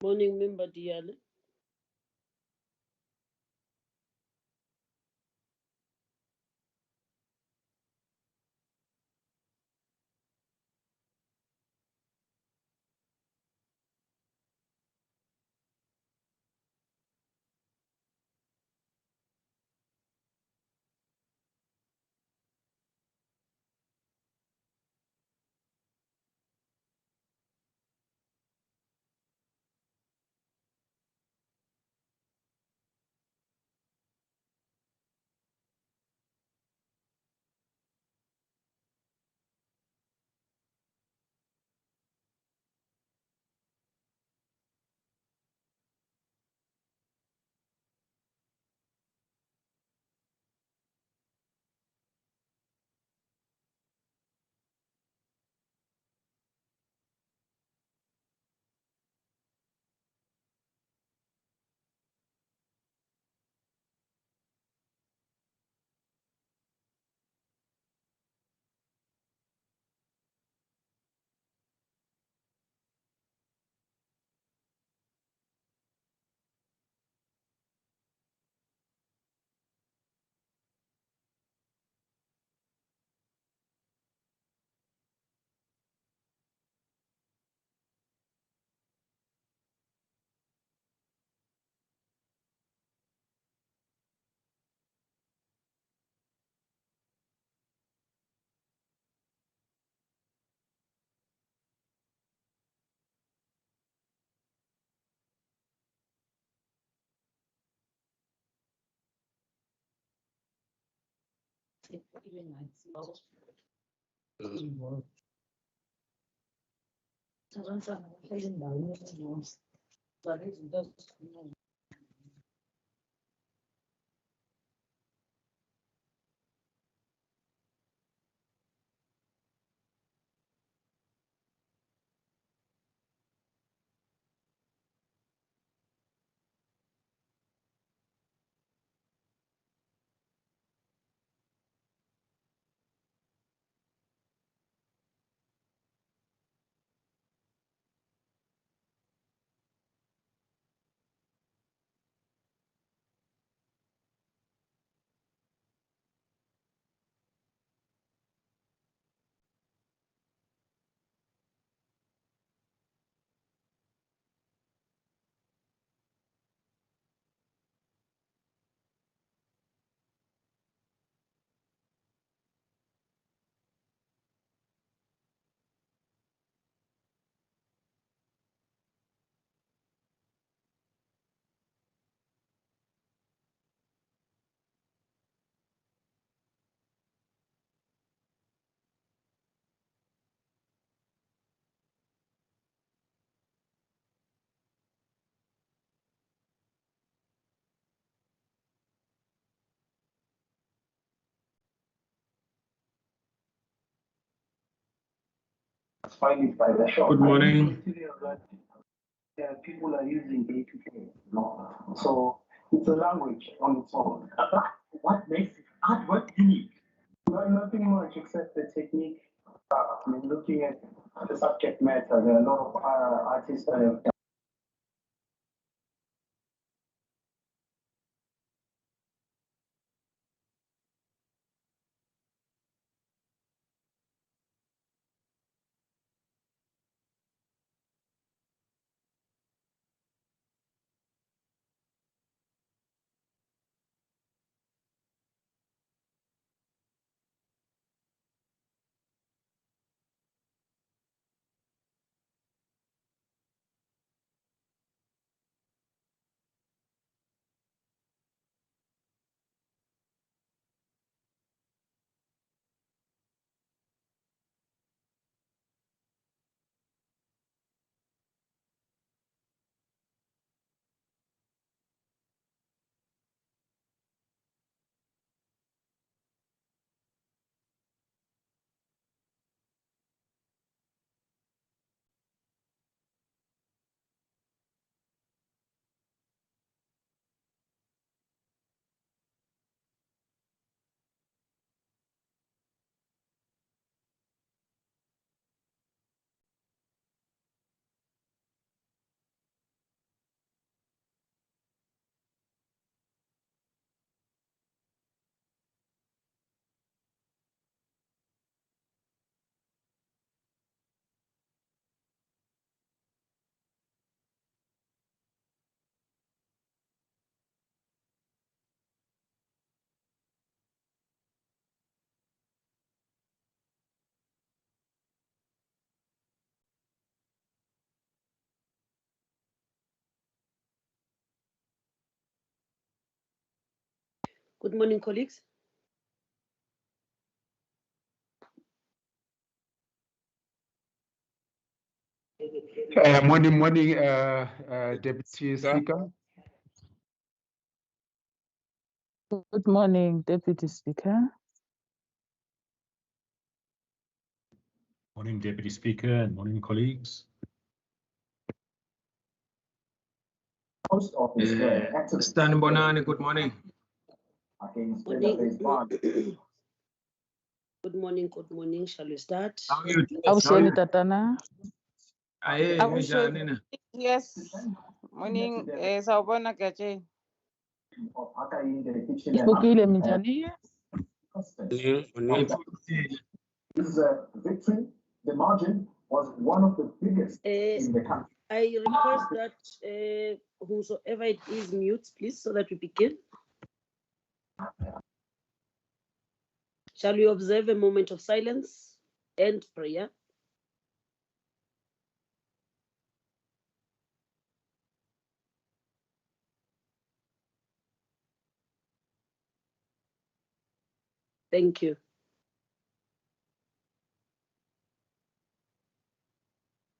Morning, member Diale. Find it by the shop. Good morning. People are using day to day. So it's a language on its own. What makes it artwork unique? Well, nothing much except the technique. I mean, looking at the subject matter, there are a lot of artists that have Good morning, colleagues. Morning, Deputy Speaker. Good morning, Deputy Speaker. Morning, Deputy Speaker, and morning, colleagues. Post office Stan Bonani, good morning. Good morning. Shall we start? How are you? Awuseni Tatana. Yes. Morning, sawubona Gauteng. Ifukile minjani? This victory, the margin was one of the biggest in the country. I request that whosoever it is mute, please, so that we begin. Shall we observe a moment of silence and prayer? Thank you.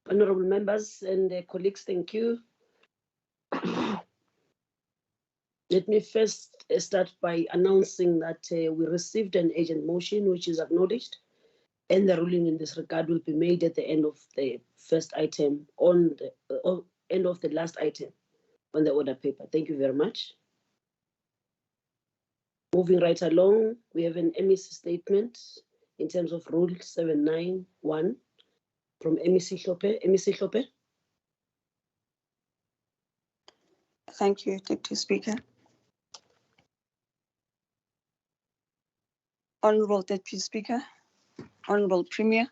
Honorable members and colleagues, thank you. Let me first start by announcing that we received an urgent motion which is acknowledged, and the ruling in this regard will be made at the end of the first item on the end of the last item on the order paper. Thank you very much. Moving right along, we have an MEC statement in terms of Rule 791 from MEC Hlope. MEC Hlope. Thank you, Deputy Speaker. Honourable Deputy Speaker, Honourable Premier,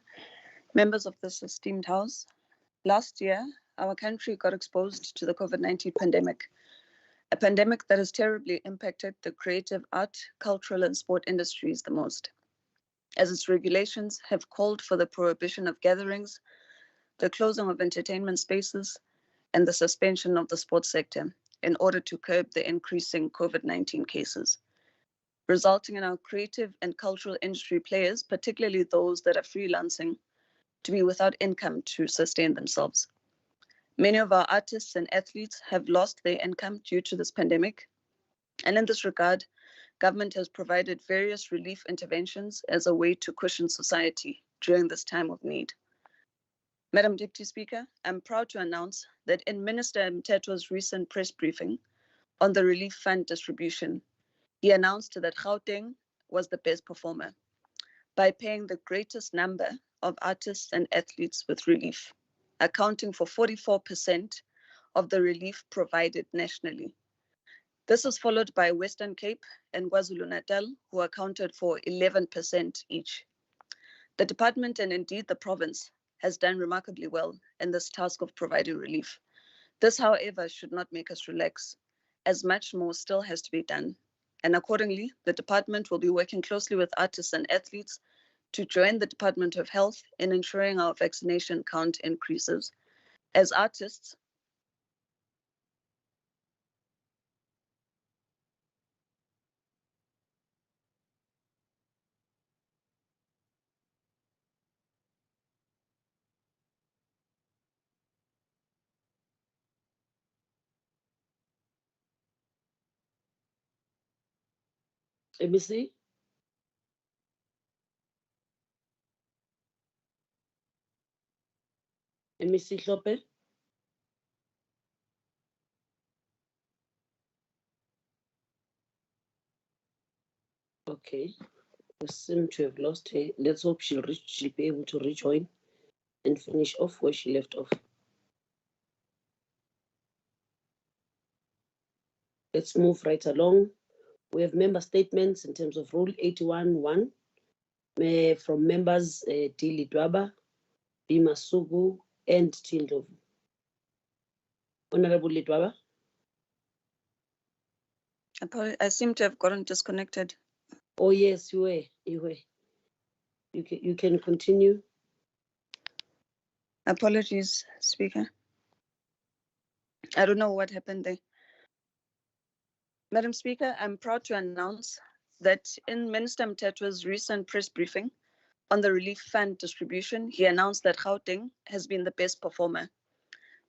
members of this esteemed House, last year, our country got exposed to the COVID-19 pandemic, a pandemic that has terribly impacted the creative art, cultural and sport industries the most, as its regulations have called for the prohibition of gatherings, the closing of entertainment spaces, and the suspension of the sports sector in order to curb the increasing COVID-19 cases, resulting in our creative and cultural industry players, particularly those that are freelancing, to be without income to sustain themselves. Many of our artists and athletes have lost their income due to this pandemic, and in this regard, government has provided various relief interventions as a way to cushion society during this time of need. Madam Deputy Speaker, I'm proud to announce that in Minister Mtheto's recent press briefing on the relief fund distribution, he announced that Gauteng was the best performer by paying the greatest number of artists and athletes with relief, accounting for 44% of the relief provided nationally. This was followed by Western Cape and KwaZulu-Natal, who accounted for 11% each. The department and indeed the province has done remarkably well in this task of providing relief. This, however, should not make us relax, as much more still has to be done. And accordingly, the department will be working closely with artists and athletes to join the Department of Health in ensuring our vaccination count increases. As artists, MEC. MEC Hlope. Okay, we seem to have lost her. Let's hope she'll be able to rejoin and finish off where she left off. Let's move right along. We have member statements in terms of Rule 81.1 from members D. Lidwaba, B. Masugu, and Tindlovu. Honorable Lidwaba. I seem to have gotten disconnected. Oh yes, you were. You can continue. Apologies, Speaker. I don't know what happened there. Madam Speaker, I'm proud to announce that in Minister Mthethwa's recent press briefing on the relief fund distribution, he announced that Gauteng has been the best performer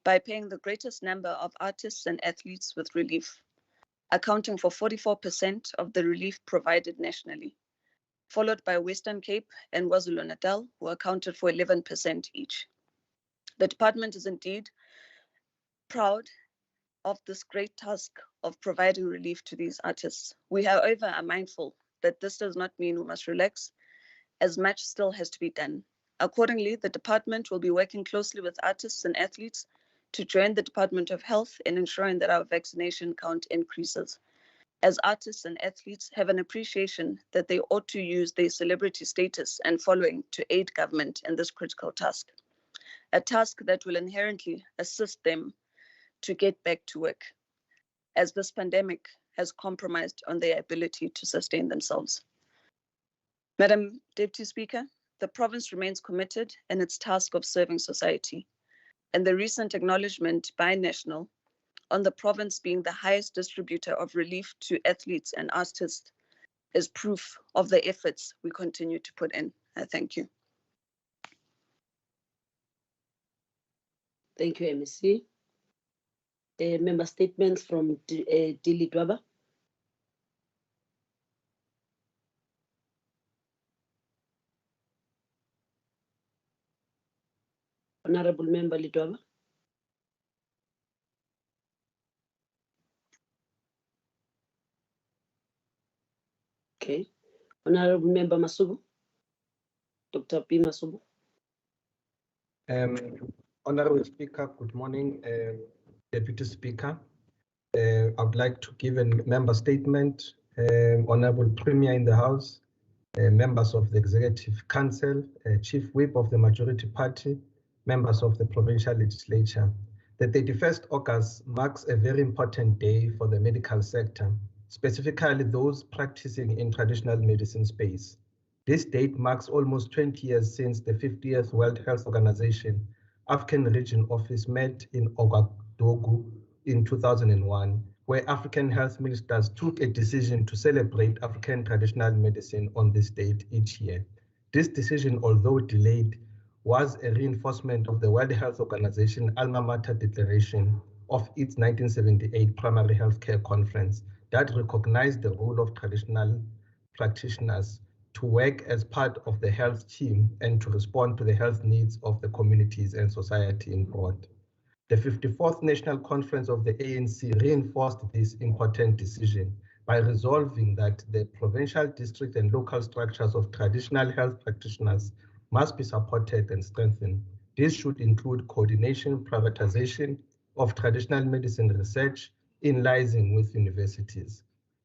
by paying the greatest number of artists and athletes with relief, accounting for 44% of the relief provided nationally, followed by Western Cape and KwaZulu-Natal, who accounted for 11% each. The department is indeed proud of this great task of providing relief to these artists. We, however, are mindful that this does not mean we must relax, as much still has to be done. Accordingly, the department will be working closely with artists and athletes to join the Department of Health in ensuring that our vaccination count increases, as artists and athletes have an appreciation that they ought to use their celebrity status and following to aid government in this critical task, a task that will inherently assist them to get back to work, as this pandemic has compromised on their ability to sustain themselves. Madam Deputy Speaker, the province remains committed in its task of serving society, and the recent acknowledgement by National on the province being the highest distributor of relief to athletes and artists is proof of the efforts we continue to put in. Thank you. Thank you, MEC. Member statements from Dili Dwaba. Honorable Member Lidwaba. Okay. Honorable Member Masubu. Dr. P. Masubu. Honorable Speaker, good morning. Deputy Speaker, I would like to give a member statement. Honorable Premier in the House, members of the Executive Council, Chief Whip of the Majority Party, members of the Provincial Legislature. The 31st August marks a very important day for the medical sector, specifically those practicing in traditional medicine space. This date marks almost 20 years since the 50th World Health Organization African Region Office met in Ouagadougou in 2001, where African health ministers took a decision to celebrate African traditional medicine on this date each year. This decision, although delayed, was a reinforcement of the World Health Organization Alma Mater Declaration of its 1978 Primary Healthcare Conference that recognized the role of traditional practitioners to work as part of the health team and to respond to the health needs of the communities and society in broad. The 54th National Conference of the ANC reinforced this important decision by resolving that the provincial, district, and local structures of traditional health practitioners must be supported and strengthened. This should include coordination, privatization of traditional medicine research in liaison with universities.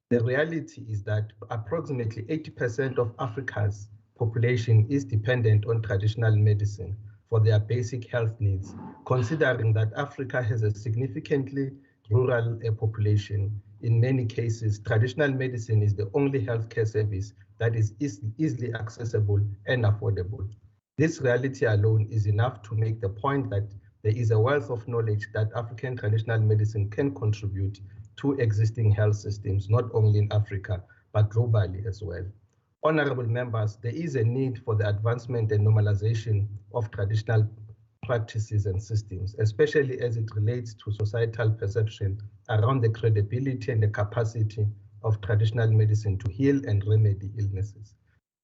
The reality is that approximately 80% of Africa's population is dependent on traditional medicine for their basic health needs, considering that Africa has a significantly rural population. In many cases, traditional medicine is the only healthcare service that is easily accessible and affordable. This reality alone is enough to make the point that there is a wealth of knowledge that African traditional medicine can contribute to existing health systems, not only in Africa, but globally as well. Honorable members, there is a need for the advancement and normalization of traditional practices and systems, especially as it relates to societal perception around the credibility and the capacity of traditional medicine to heal and remedy illnesses.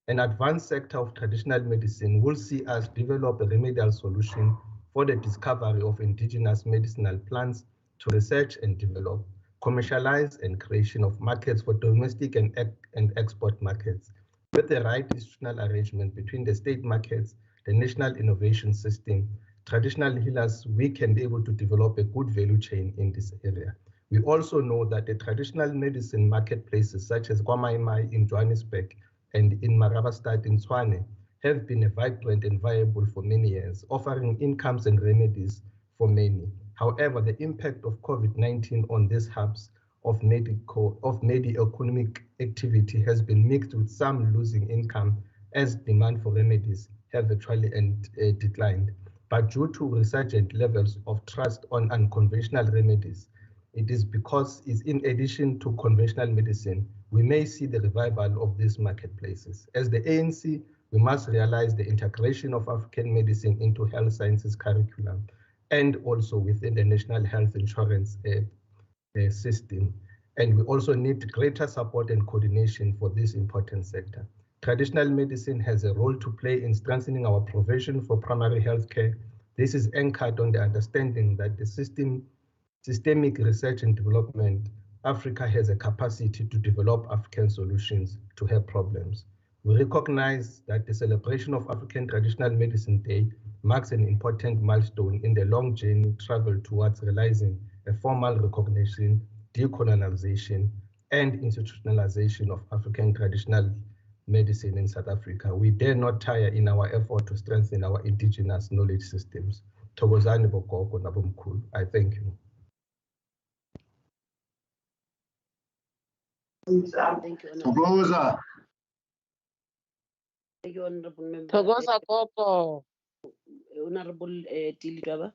An advanced sector of traditional medicine will see us develop a remedial solution for the discovery of indigenous medicinal plants to research and develop, commercialize and creation of markets for domestic and export markets. With the right institutional arrangement between the state markets, the national innovation system, traditional healers, we can be able to develop a good value chain in this area. We also know that the traditional medicine marketplaces such as KwaMai in Johannesburg and in Marabastad in Tshwane have been vibrant and viable for many years, offering incomes and remedies for many. However, the impact of COVID-19 on these hubs of economic activity has been mixed, with some losing income as demand for remedies have actually declined. But due to resurgent levels of trust on unconventional remedies, it is because it's in addition to conventional medicine, we may see the revival of these marketplaces. As the ANC, we must realize the integration of African medicine into health sciences curriculum and also within the national health insurance system. And we also need greater support and coordination for this important sector. Traditional medicine has a role to play in strengthening our provision for primary health care. This is anchored on the understanding that the systemic research and development, Africa has a capacity to develop African solutions to her problems. We recognize that the celebration of African Traditional Medicine Day marks an important milestone in the long journey traveled towards realizing a formal recognition, decolonization, and institutionalization of African traditional medicine in South Africa. We dare not tire in our effort to strengthen our indigenous knowledge systems. Thokozani bogogo nabomkhulu. I thank you. Thank you, Honorable. Thokoza. Thank you, Honorable Member. Thokoza Gogo. Honorable Tili Dwaba.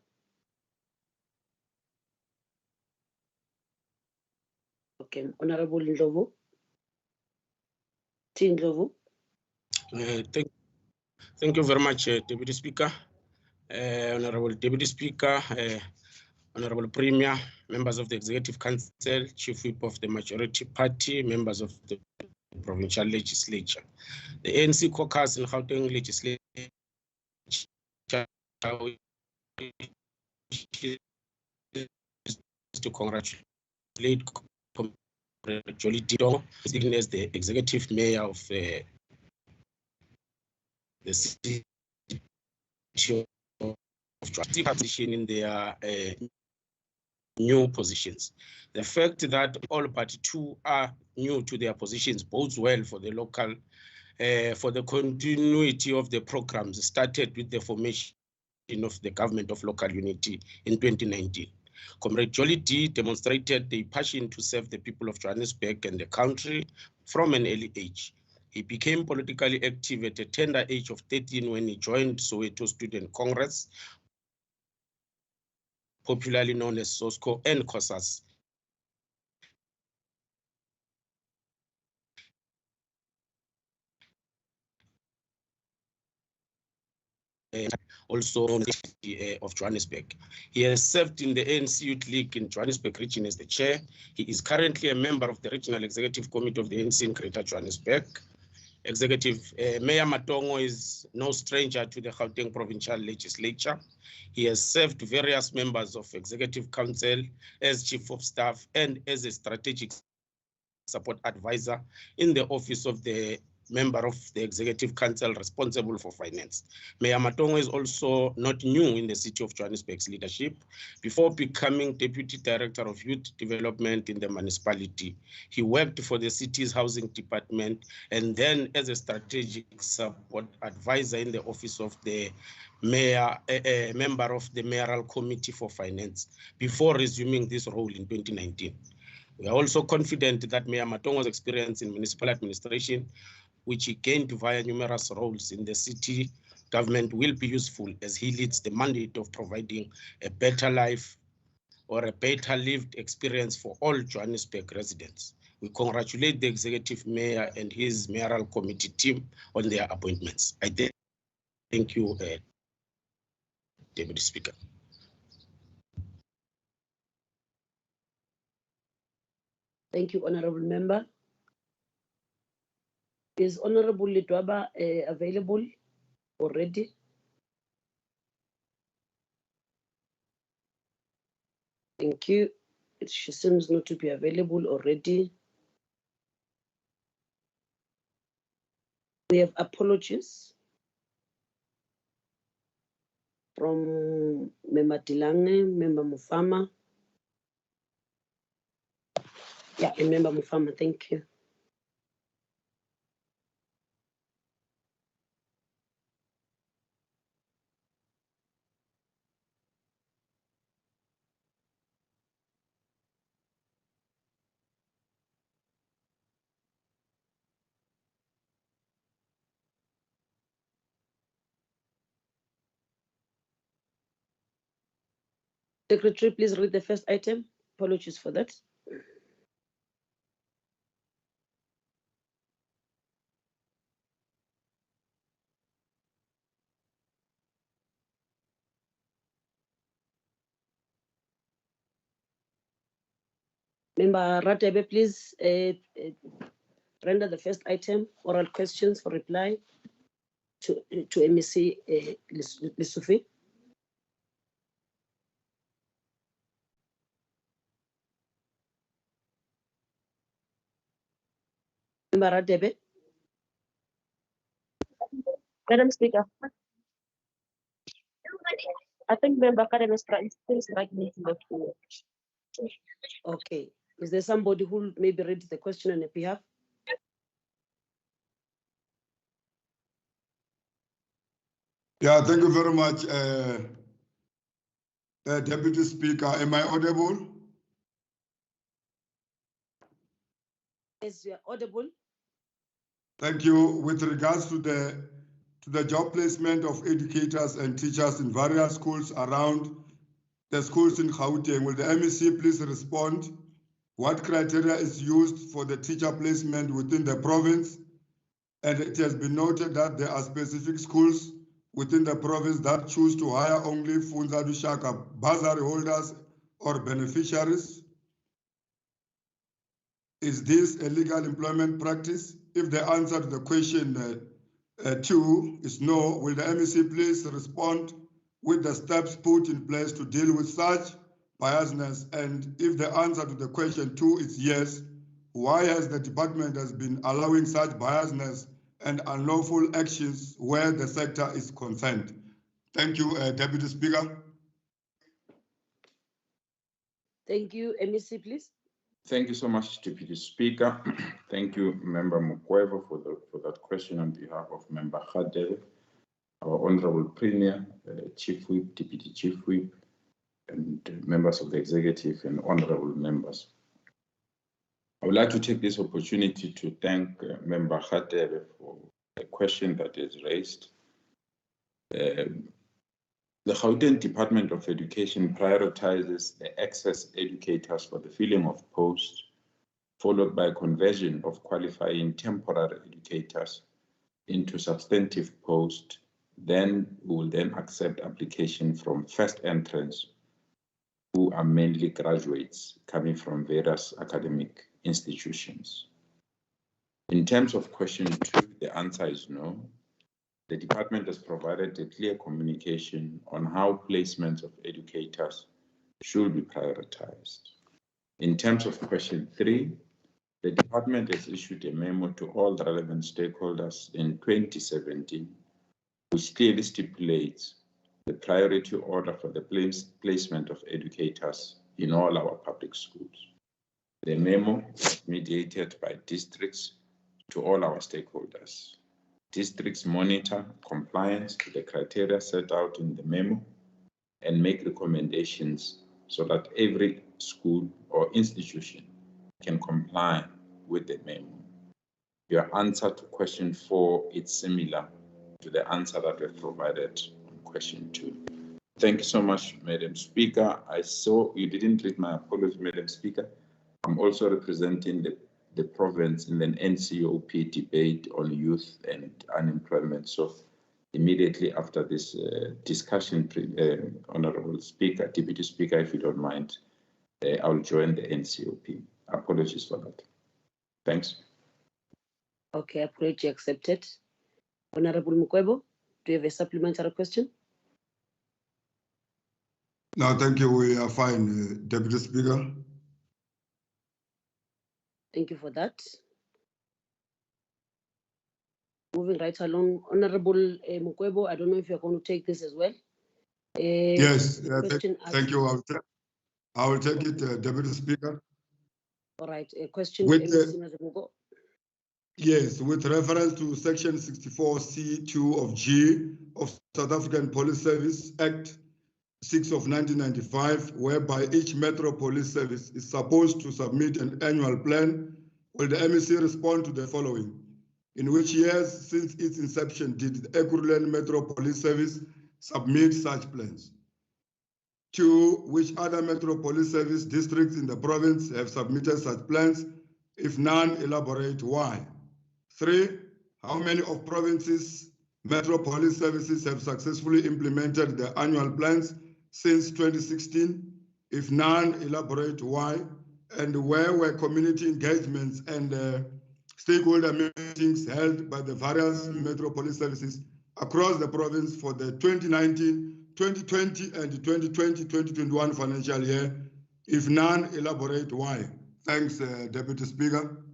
Okay, Honorable Ndlovu. Ndlovu. Thank you very much, Deputy Speaker. Honorable Deputy Speaker, Honorable Premier, members of the Executive Council, Chief Whip of the Majority Party, members of the Provincial Legislature. The ANC caucus in Gauteng Legislature to congratulate Jolly Didong as the Executive Mayor of the city of position in their new positions. The fact that all but two are new to their positions bodes well for the local, for the continuity of the programs started with the formation of the Government of Local Unity in 2019. Comrade Jolly D demonstrated a passion to serve the people of Johannesburg and the country from an early age. He became politically active at a tender age of 13 when he joined Soweto Student Congress, popularly known as SOSCO and COSAS. Also known as the of Johannesburg. He has served in the ANC Youth League in Johannesburg region as the chair. He is currently a member of the Regional Executive Committee of the ANC in Greater Johannesburg. Mayor Matongo is no stranger to the Gauteng Provincial Legislature. He has served various members of Executive Council as Chief of Staff and as a strategic support advisor in the office of the member of the Executive Council responsible for finance. Mayor Matongo is also not new in the city of Johannesburg's leadership. Before becoming Deputy Director of Youth Development in the municipality, he worked for the city's housing department and then as a strategic support advisor in the office of the mayor, a member of the Mayoral Committee for Finance, before resuming this role in 2019. We are also confident that Mayor Matongo's experience in municipal administration, which he gained via numerous roles in the city government, will be useful as he leads the mandate of providing a better life or a better lived experience for all Johannesburg residents. We congratulate the Executive Mayor and his Mayoral Committee team on their appointments. I thank you, Deputy Speaker. Thank you, Honorable Member. Is Honorable Litwaba available already? Thank you. She seems not to be available already. We have apologies from Member Tilange, Member Mufama. Yeah, and Member Mufama, thank you. Secretary, please read the first item. Apologies for that. Member Radebe, please render the first item, oral questions for reply to MEC Lesufi. Member Radebe. Madam Speaker, I think Member Kadem is still striking the floor. Okay. Is there somebody who will maybe read the question on your behalf? Yeah, thank you very much, Deputy Speaker. Am I audible? Yes, you are audible. Thank you. With regards to the job placement of educators and teachers in various schools around the schools in Gauteng, will the MEC please respond? What criteria is used for the teacher placement within the province? And it has been noted that there are specific schools within the province that choose to hire only Funza Dushaka bursary holders or beneficiaries. Is this a legal employment practice? If the answer to the question 2 is no, will the MEC please respond with the steps put in place to deal with such biasness? And if the answer to the question 2 is yes, why has the department been allowing such biasness and unlawful actions where the sector is concerned? Thank you, Deputy Speaker. Thank you. MEC, please. Thank you so much, Deputy Speaker. Thank you, Member Mukweva, for that question on behalf of Member Khadele, our Honorable Premier, Chief Whip, Deputy Chief Whip, and members of the executive and honorable members. I would like to take this opportunity to thank Member Khadele for the question that is raised. The Gauteng Department of Education prioritizes the excess educators for the filling of posts, followed by conversion of qualifying temporary educators into substantive posts. Then we will then accept application from first entrants, who are mainly graduates coming from various academic institutions. In terms of question 2, the answer is no. The department has provided a clear communication on how placements of educators should be prioritized. In terms of question 3, the department has issued a memo to all the relevant stakeholders in 2017, which clearly stipulates the priority order for the placement of educators in all our public schools. The memo was mediated by districts to all our stakeholders. Districts monitor compliance to the criteria set out in the memo and make recommendations so that every school or institution can comply with the memo. Your answer to question 4 is similar to the answer that we provided on question 2. Thank you so much, Madam Speaker. I saw you didn't read my apology, Madam Speaker. I'm also representing the province in an NCOP debate on youth and unemployment. So immediately after this discussion, Honorable Speaker, Deputy Speaker, if you don't mind, I'll join the NCOP. Apologies for that. Thanks. Okay, apology accepted. Honorable Mukwebo, do you have a supplementary question? No, thank you. We are fine, Deputy Speaker. Thank you for that. Moving right along, Honorable Mukwebo, I don't know if you're going to take this as well. Yes, thank you. I will take it, Deputy Speaker. All right, a question. Yes, with reference to Section 64C2 of G of South African Police Service Act 6 of 1995, whereby each Metro Police Service is supposed to submit an annual plan, will the MEC respond to the following? In which years since its inception did the Ekurhuleni Metro Police Service submit such plans? 2. Which other Metro Police Service districts in the province have submitted such plans? If none, elaborate why. 3. How many of provinces' Metro Police Services have successfully implemented the annual plans since 2016? If none, elaborate why. And where were community engagements and stakeholder meetings held by the various Metro Police Services across the province for the 2019, 2020, and 2020-2021 financial year? If none, elaborate why. Thanks, Deputy Speaker.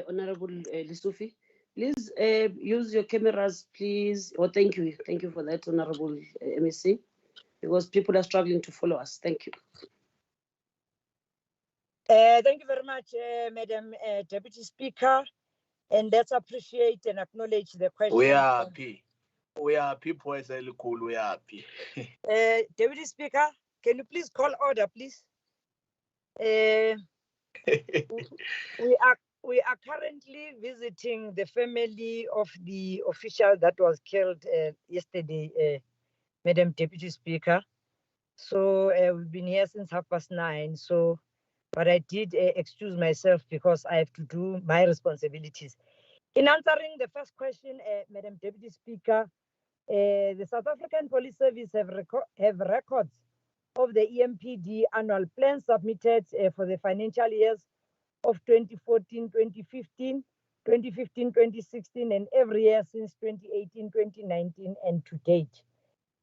Honorable Lisufi, please use your cameras, please. Oh, thank you. Thank you for that, Honorable MSc, because people are struggling to follow us. Thank you. Thank you very much, Madam Deputy Speaker, and let's appreciate and acknowledge the question. We are happy. We are people as a cool. We are happy. Deputy Speaker, can you please call order, please? We are currently visiting the family of the official that was killed yesterday, Madam Deputy Speaker. So we've been here since 9:30. So, but I did excuse myself because I have to do my responsibilities. In answering the first question, Madam Deputy Speaker, the South African Police Service have records of the EMPD annual plan submitted for the financial years of 2014, 2015, 2015, 2016, and every year since 2018, 2019, and to date.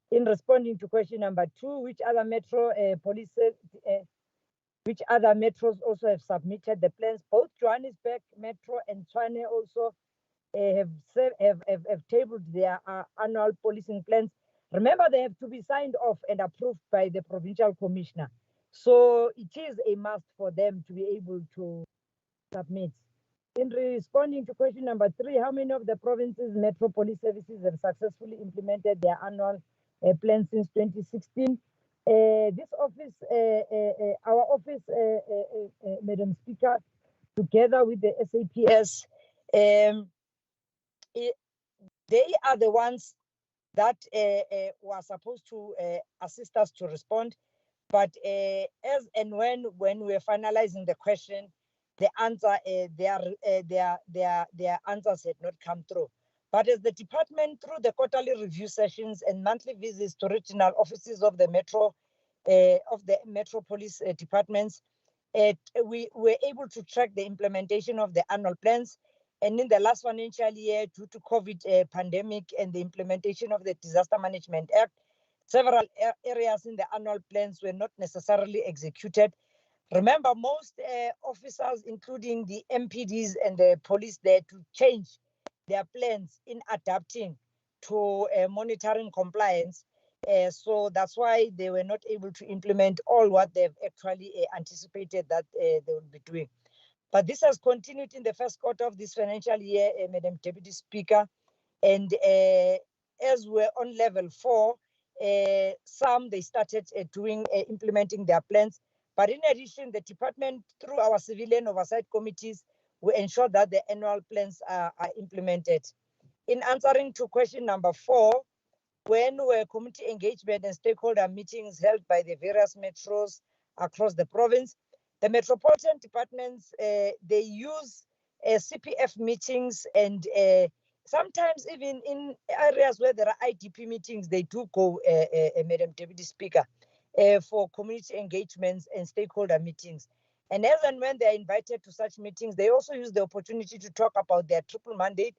In responding to question number 2, which other which other metros also have submitted the plans? Both Johannesburg Metro and Tshwane also have tabled their annual policing plans. Remember, they have to be signed off and approved by the provincial commissioner. So it is a must for them to be able to submit. In responding to question number 3, how many of the province's Metro Police Services have successfully implemented their annual plan since 2016? This office, our office, Madam Speaker, together with the SAPS, they are the ones that were supposed to assist us to respond. But as and when we're finalizing the question, the answer, their answers had not come through. But as the department, through the quarterly review sessions and monthly visits to regional offices of the Metro Police departments, we were able to track the implementation of the annual plans. And in the last financial year, due to COVID pandemic and the implementation of the Disaster Management Act, several areas in the annual plans were not necessarily executed. Remember, most officers, including the MPDs and the police, they had to change their plans in adapting to monitoring compliance. So that's why they were not able to implement all what they've actually anticipated that they would be doing. But this has continued in the first quarter of this financial year, Madam Deputy Speaker. And as we're on level 4, some they started implementing their plans. But in addition, the department, through our civilian oversight committees, we ensure that the annual plans are implemented. In answering to question number 4, when were community engagement and stakeholder meetings held by the various metros across the province? The metropolitan departments, they use CPF meetings, and sometimes even in areas where there are IDP meetings, they do go, Madam Deputy Speaker, for community engagements and stakeholder meetings. And as and when they are invited to such meetings, they also use the opportunity to talk about their triple mandate.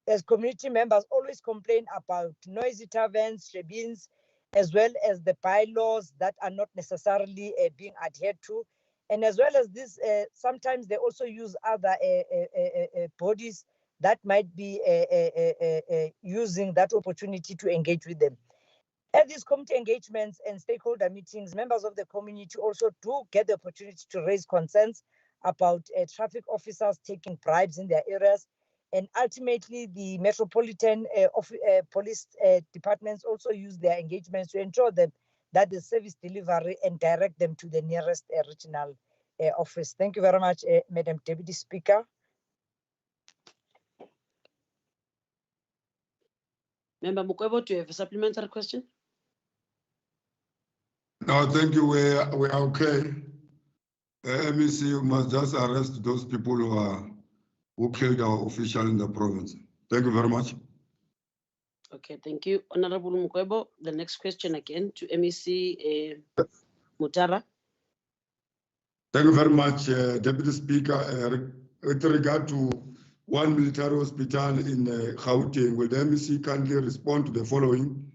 As community members always complain about noisy taverns, shebeens, as well as the bylaws that are not necessarily being adhered to. And as well as this, sometimes they also use other bodies that might be using that opportunity to engage with them. At these community engagements and stakeholder meetings, members of the community also do get the opportunity to raise concerns about traffic officers taking bribes in their areas. And ultimately, the metropolitan police departments also use their engagements to ensure that the service delivery and direct them to the nearest regional office. Thank you very much, Madam Deputy Speaker. Member Mukwebo, do you have a supplementary question? No, thank you. We are okay. MEC, you must just arrest those people who killed our official in the province. Thank you very much. Okay, thank you. Honorable Mukwebo, the next question again to MEC Mutara. Thank you very much, Deputy Speaker. With regard to one military hospital in Gauteng, will the MEC kindly respond to the following?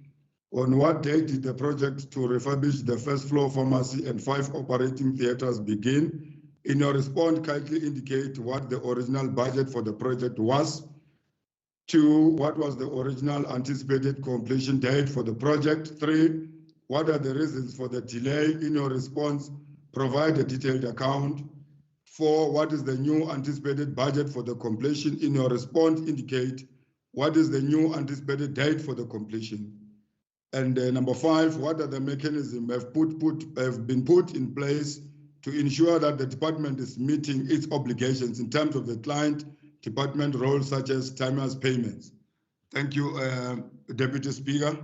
On what date did the project to refurbish the first floor pharmacy and 5 operating theaters begin? In your response, kindly indicate what the original budget for the project was. 2, what was the original anticipated completion date for the project? 3, what are the reasons for the delay? In your response, provide a detailed account. 4, what is the new anticipated budget for the completion? In your response, indicate what is the new anticipated date for the completion. And number 5, what are the mechanisms have been put in place to ensure that the department is meeting its obligations in terms of the client department roles such as timers payments? Thank you, Deputy Speaker.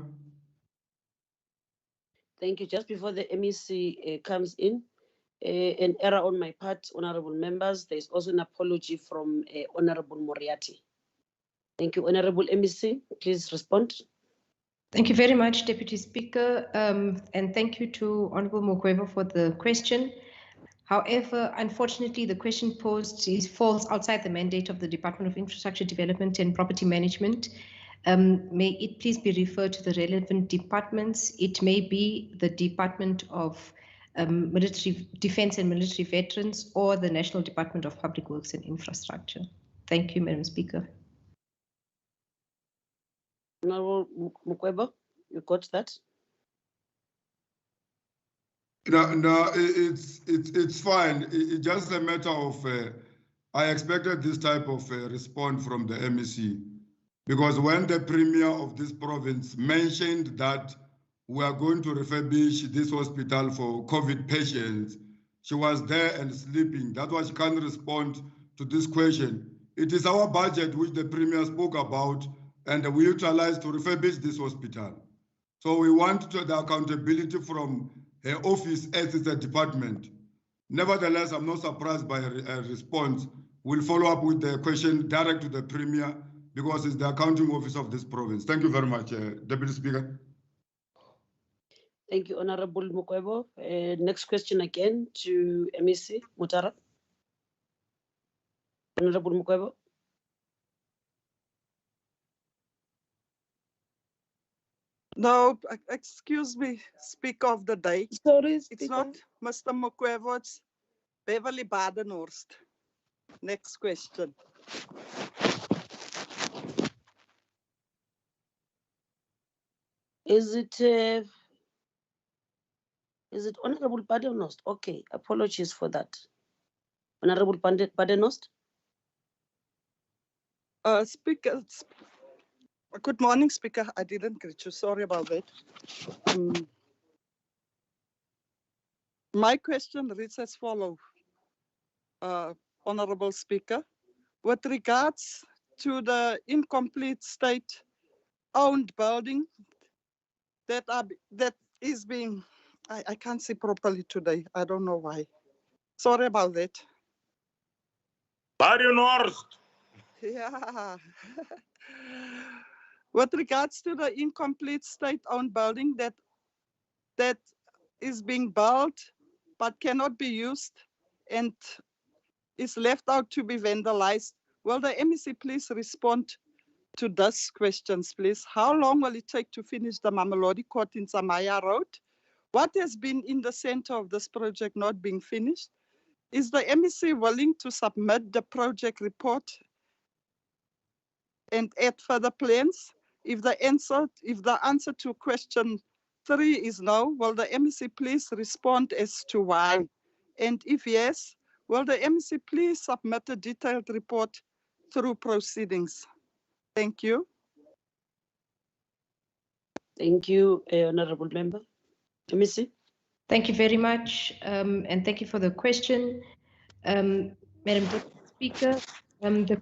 Thank you. Just before the MEC comes in, an error on my part, honorable members. There is also an apology from Honorable Moriarty. Thank you, Honorable MEC. Please respond. Thank you very much, Deputy Speaker, and thank you to Honorable Mukwebo for the question. However, unfortunately, the question posed falls outside the mandate of the Department of Infrastructure Development and Property Management. May it please be referred to the relevant departments. It may be the Department of Military Defense and Military Veterans or the National Department of Public Works and Infrastructure. Thank you, Madam Speaker. Honorable Mukwebo, you got that? No, it's fine. It's just a matter of, I expected this type of response from the MEC, because when the Premier of this province mentioned that we are going to refurbish this hospital for COVID patients, she was there and sleeping. That's why she can't respond to this question. It is our budget which the Premier spoke about, and we utilized to refurbish this hospital. So we want the accountability from her office as it's a department. Nevertheless, I'm not surprised by a response. We'll follow up with the question direct to the Premier because it's the accounting office of this province. Thank you very much, Deputy Speaker. Thank you, Honorable Mukwebo. Next question again to MEC Mutara. Honorable Mukwebo. No, excuse me, Speaker of the day. Sorry, Speaker. It's not Mr. Mukwebo, it's Beverly Badenhorst. Next question. Is it Honorable Badenhorst? Okay, apologies for that. Honorable Badenhorst. Speaker, good morning, Speaker. I didn't greet you. Sorry about that. My question reads as follows, Honorable Speaker. With regards to the incomplete state-owned building that is being, I can't see properly today. I don't know why. Sorry about that. Badenhorst. Yeah. With regards to the incomplete state-owned building that is being built but cannot be used and is left out to be vandalized, will the MEC please respond to these questions, please? How long will it take to finish the Mamelodi Court in Samaya Road? What has been in the center of this project not being finished? Is the MEC willing to submit the project report and add further plans? If the answer to question 3 is no, will the MEC please respond as to why? And if yes, will the MEC please submit a detailed report through proceedings? Thank you. Thank you, Honorable Member. MEC. Thank you very much, and thank you for the question. Madam Deputy Speaker, the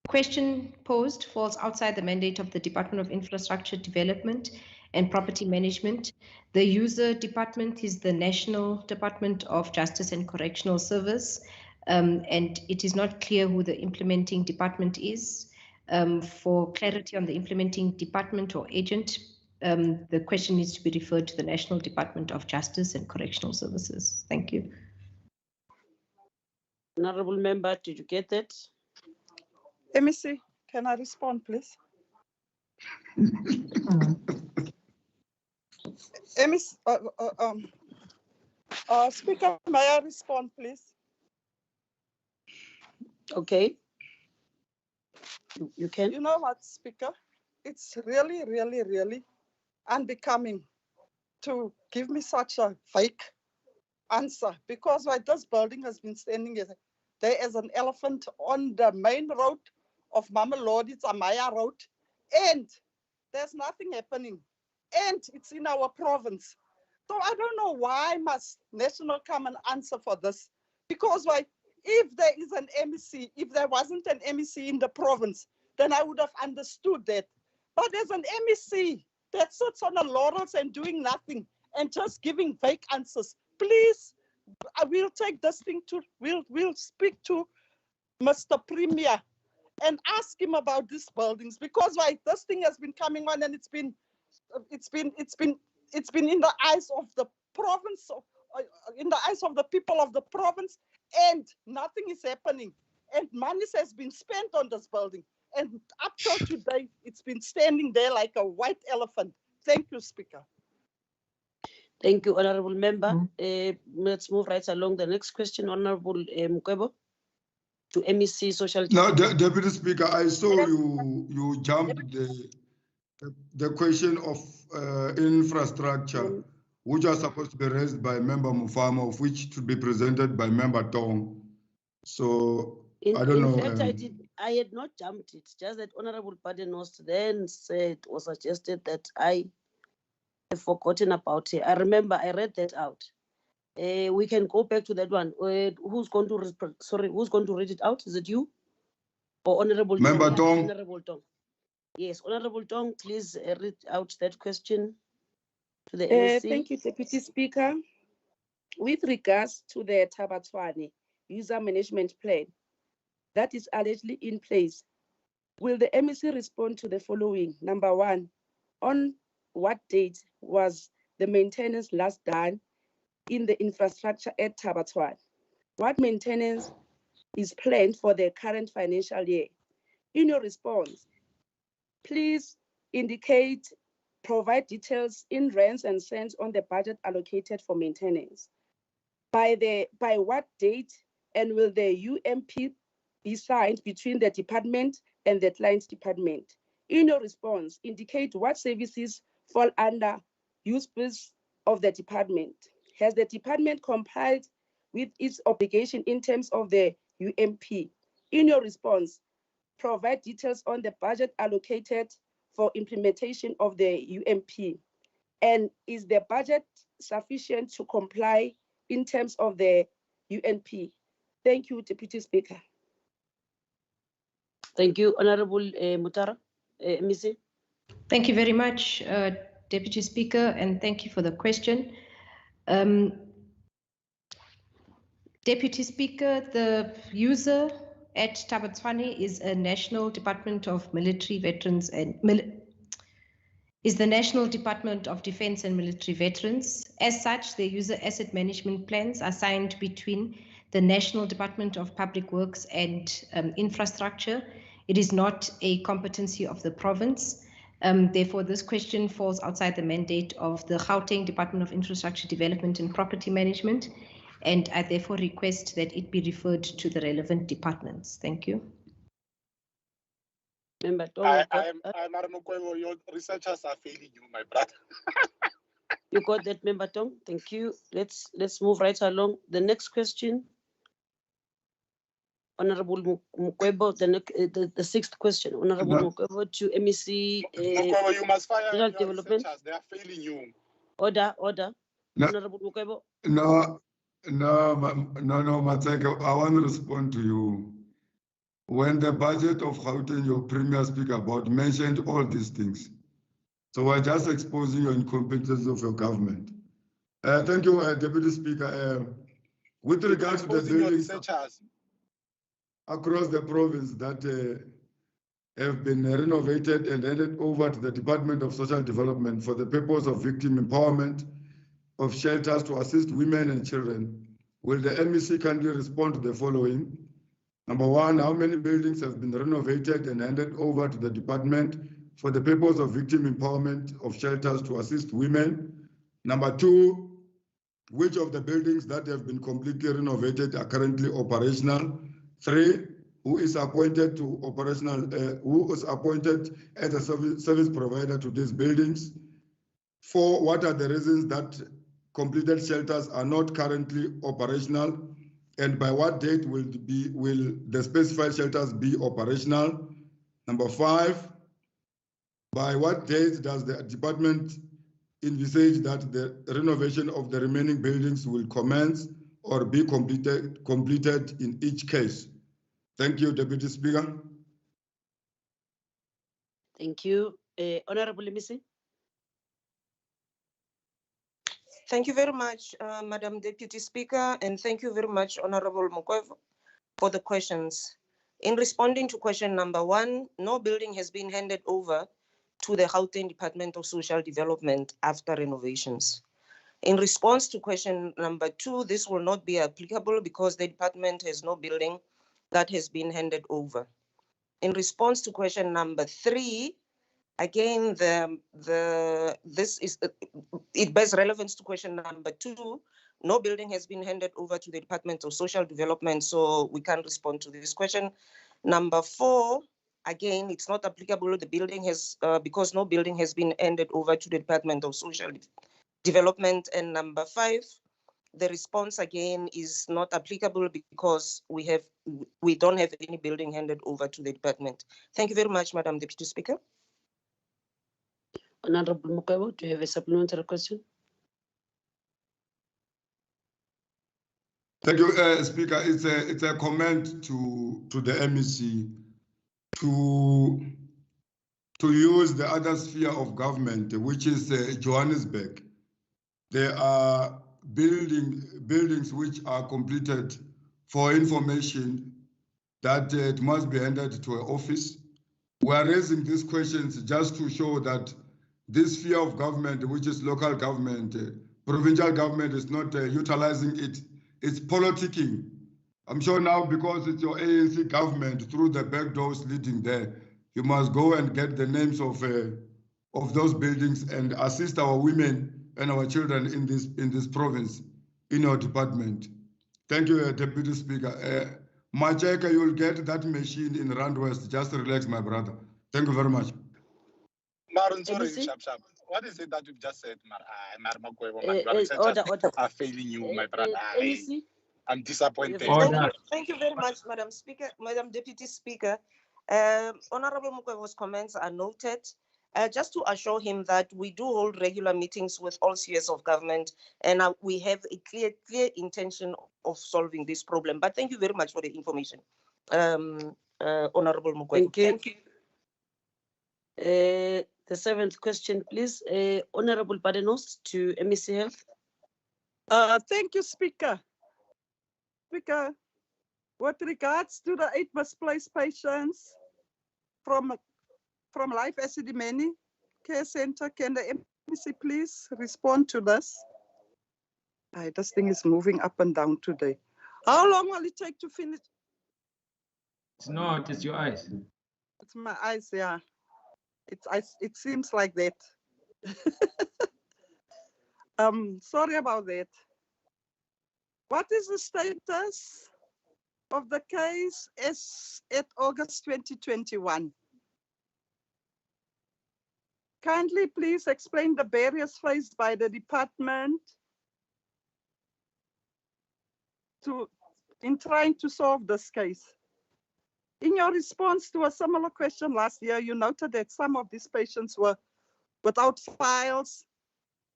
question posed falls outside the mandate of the Department of Infrastructure Development and Property Management. The user department is the National Department of Justice and Correctional Service, and it is not clear who the implementing department is. For clarity on the implementing department or agent, the question needs to be referred to the National Department of Justice and Correctional Services. Thank you. Honorable member, did you get that? MEC, can I respond, please? MEC, Speaker, may I respond, please? Okay. You can. You know what, Speaker? It's really, really, really unbecoming to give me such a fake answer, because why this building has been standing there as an elephant on the main road of Mamelodi, it's Amaya Road, and there's nothing happening, and it's in our province. So I don't know why must National come and answer for this, because why, if there is an MEC, if there wasn't an MEC in the province, then I would have understood that. But there's an MEC that sits on the laurels and doing nothing and just giving vague answers. Please, I will take this thing to, we'll speak to Mr. Premier and ask him about these buildings, because why this thing has been coming on, and it's been in the eyes of the province, in the eyes of the people of the province, and nothing is happening. And money has been spent on this building, and up till today, it's been standing there like a white elephant. Thank you, Speaker. Thank you, Honorable Member. Let's move right along. The next question, Honorable Mukwebo, to MEC Social. No, Deputy Speaker, I saw you jumped the question of infrastructure, which are supposed to be raised by Member Mufama, of which to be presented by Member Tong. So I don't know. In fact, I had not jumped it. Just that Honorable Padenost then said or suggested that I have forgotten about it. I remember I read that out. We can go back to that one. Who's going to read it out? Is it you or Honorable Member Tong? Honorable Tong. Yes, Honorable Tong, please read out that question to the MEC. Thank you, Deputy Speaker. With regards to the Tabatwane user management plan that is allegedly in place, will the MEC respond to the following? Number one, on what date was the maintenance last done in the infrastructure at Tabatwane? What maintenance is planned for the current financial year? In your response, please provide details in rands and cents on the budget allocated for maintenance. By what date, and will the UMP be signed between the department and the client's department? In your response, indicate what services fall under USPs of the department. Has the department complied with its obligation in terms of the UMP? In your response, provide details on the budget allocated for implementation of the UMP. And is the budget sufficient to comply in terms of the UNP? Thank you, Deputy Speaker. Thank you, Honorable Mutara, MEC. Thank you very much, Deputy Speaker, and thank you for the question. Deputy Speaker, the user at Tabatwane is a National Department of Military Veterans and is the National Department of Defense and Military Veterans. As such, the user asset management plans are signed between the National Department of Public Works and Infrastructure. It is not a competency of the province. Therefore, this question falls outside the mandate of the Gauteng Department of Infrastructure Development and Property Management, and I therefore request that it be referred to the relevant departments. Thank you. Member Madam Mukwebo, your researchers are failing you, my brother. You got that, Member Tong? Thank you. Let's move right along. The next question, Honorable Mukwebo, the sixth question, Honorable Mukwebo to MEC. Mukwebo, you must fire your Development. researchers. They are failing you. Order. No. Honorable Mukwebo. No, Mateka, I want to respond to you. When the budget of Gauteng, your Premier speak about, mentioned all these things, So we're just exposing your incompetence of your government. Thank you, Deputy Speaker. With regard to the buildings across the province that have been renovated and handed over to the Department of Social Development for the purpose of victim empowerment of shelters to assist women and children, will the MEC kindly respond to the following? Number one, how many buildings have been renovated and handed over to the department for the purpose of victim empowerment of shelters to assist women? Number two, which of the buildings that have been completely renovated are currently operational? Three, who is appointed to who is appointed as a service provider to these buildings? Four, what are the reasons that completed shelters are not currently operational? And by what date will the specified shelters be operational? Number five, by what date does the department envisage that the renovation of the remaining buildings will commence or be completed in each case? Thank you, Deputy Speaker. Thank you. Honorable Missy. Thank you very much, Madam Deputy Speaker, and thank you very much, Honorable Mokwevo, for the questions. In responding to question number one, no building has been handed over to the Gauteng Department of Social Development after renovations. In response to question number two, this will not be applicable because the department has no building that has been handed over. In response to question number three, again, it bears relevance to question number two. No building has been handed over to the Department of Social Development, so we can't respond to this question. Number four, again, it's not applicable. The building has, because no building has been handed over to the Department of Social Development. And number five, the response again is not applicable because we don't have any building handed over to the department. Thank you very much, Madam Deputy Speaker. Honorable Mokwevo, do you have a supplementary question? Thank you, Speaker. It's a comment to the MEC to use the other sphere of government, which is Johannesburg. There are buildings which are completed for information that it must be handed to an office. We are raising these questions just to show that this sphere of government, which is local government, provincial government, is not utilizing it. It's politicking. I'm sure now because it's your ANC government through the back doors leading there, you must go and get the names of those buildings and assist our women and our children in this province, in your department. Thank you, Deputy Speaker. Macheka, you'll get that machine in Randwest. Just relax, my brother. Thank you very much. Maron, sorry, sharp. What is it that you've just said, Order. I'm failing you, my brother. I'm disappointed. Thank you very much, Madam Speaker, Madam Deputy Speaker. Honorable Mokwevo's comments are noted. Just to assure him that we do hold regular meetings with all spheres of government, and we have a clear intention of solving this problem. But thank you very much for the information, Honorable Mokwevo. Thank you. The seventh question, please. Honorable Padenos to MEC Health. Thank you, Speaker. Speaker, with regards to the 8 misplaced patients from Life Acidimeni Care Center, can the MEC please respond to this? This thing is moving up and down today. How long will it take to finish? It's not, it's your eyes. It's my eyes, yeah. It seems like that. Sorry about that. What is the status of the case as at August 2021? Kindly please explain the barriers faced by the department in trying to solve this case. In your response to a similar question last year, you noted that some of these patients were without files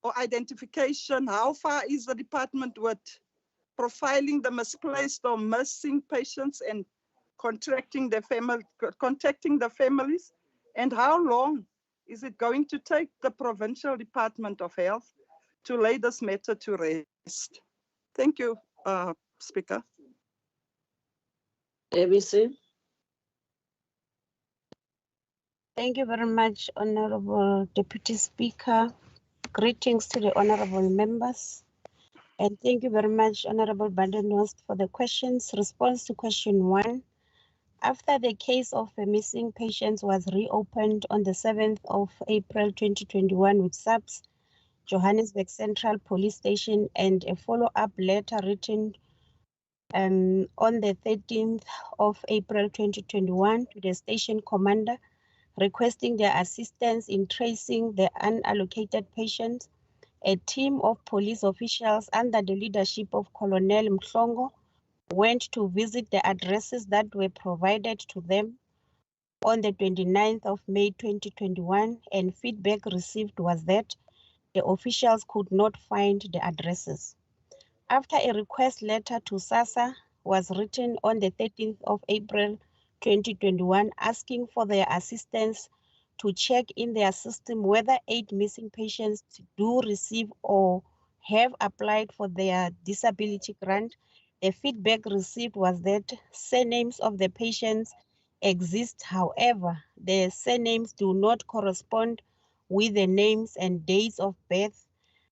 or identification. How far is the department with profiling the misplaced or missing patients and contacting the families? And how long is it going to take the Provincial Department of Health to lay this matter to rest? Thank you, Speaker. ABC. Thank you very much, Honorable Deputy Speaker. Greetings to the honorable members. And thank you very much, Honorable Bandenost, for the questions. Response to question 1. After the case of a missing patient was reopened on the 7th of April 2021 with SAPS, Johannesburg Central Police Station, and a follow-up letter written on the 13th of April 2021 to the station commander requesting their assistance in tracing the unallocated patients, a team of police officials under the leadership of Colonel Mhlongo went to visit the addresses that were provided to them on the 29th of May 2021, and feedback received was that the officials could not find the addresses. After a request letter to SASSA was written on the 13th of April 2021 asking for their assistance to check in their system whether 8 missing patients do receive or have applied for their disability grant, the feedback received was that surnames of the patients exist. However, the surnames do not correspond with the names and dates of birth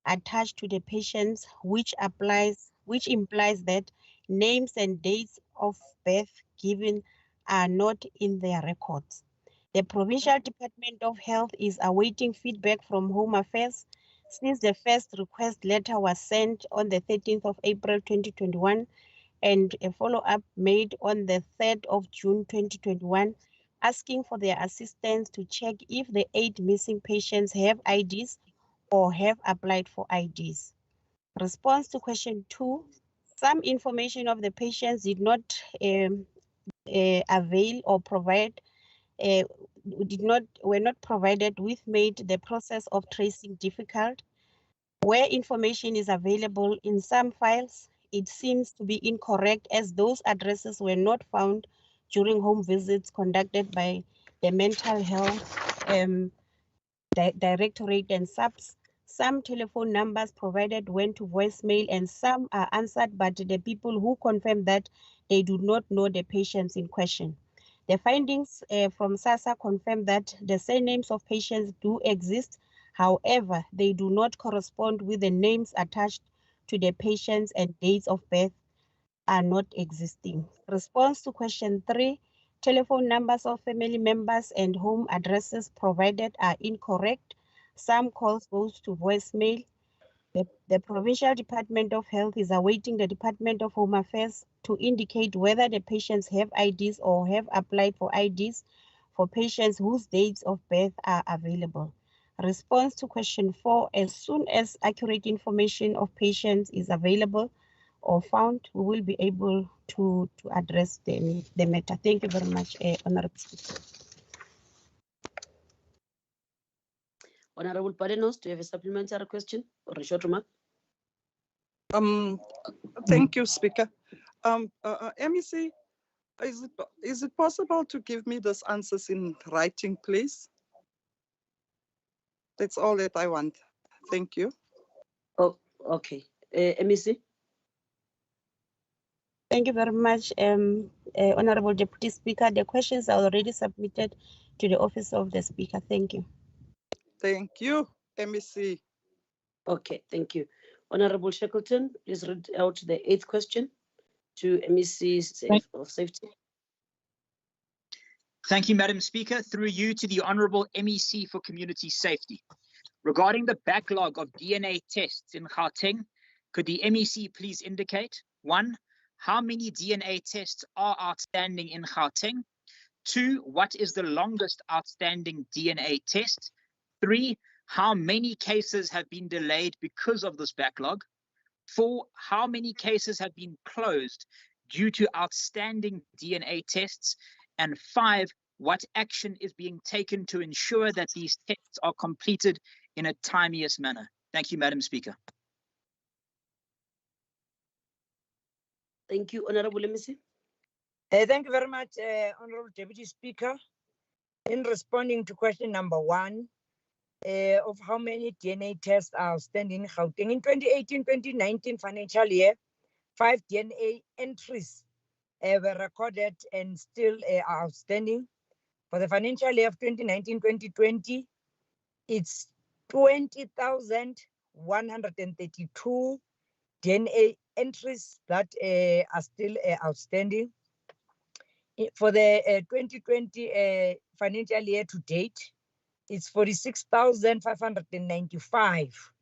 attached to the patients, which implies that names and dates of birth given are not in their records. The Provincial Department of Health is awaiting feedback from Home Affairs since the first request letter was sent on the 13th of April 2021 and a follow-up made on the 3rd of June 2021 asking for their assistance to check if the 8 missing patients have IDs or have applied for IDs. Response to question 2, some information of the patients did not avail or provide were not provided, which made the process of tracing difficult. Where information is available in some files, it seems to be incorrect as those addresses were not found during home visits conducted by the Mental Health Directorate and SAPS. Some telephone numbers provided went to voicemail and some are answered, but the people who confirmed that they do not know the patients in question. The findings from SASSA confirm that the surnames of patients do exist. However, they do not correspond with the names attached to the patients and dates of birth are not existing. Response to question 3, telephone numbers of family members and home addresses provided are incorrect. Some calls goes to voicemail. The Provincial Department of Health is awaiting the Department of Home Affairs to indicate whether the patients have IDs or have applied for IDs for patients whose dates of birth are available. Response to question 4, as soon as accurate information of patients is available or found, we will be able to address the matter. Thank you very much, Honorable Speaker. Honorable Padenos, do you have a supplementary question or a short remark? Thank you, Speaker. MEC, is it possible to give me those answers in writing, please? That's all that I want. Thank you. Oh, okay. MEC? Thank you very much, Honorable Deputy Speaker. The questions are already submitted to the Office of the Speaker. Thank you. Thank you, MEC. Okay, thank you. Honorable Shackleton, please read out the 8th question to MEC of Safety. Thank you, Madam Speaker. Through you to the Honourable MEC for Community Safety. Regarding the backlog of DNA tests in Gauteng, could the MEC please indicate, 1, how many DNA tests are outstanding in Gauteng? 2, what is the longest outstanding DNA test? 3, how many cases have been delayed because of this backlog? 4, how many cases have been closed due to outstanding DNA tests? And 5, what action is being taken to ensure that these tests are completed in a timeliest manner? Thank you, Madam Speaker. Thank you, Honorable MEC. Thank you very much, Honorable Deputy Speaker. In responding to question number 1, of how many DNA tests are outstanding in Gauteng. In 2018-2019 financial year, 5 DNA entries were recorded and still are outstanding. For the financial year of 2019-2020, it's 20,132 DNA entries that are still outstanding. For the 2020 financial year to date, it's 46,595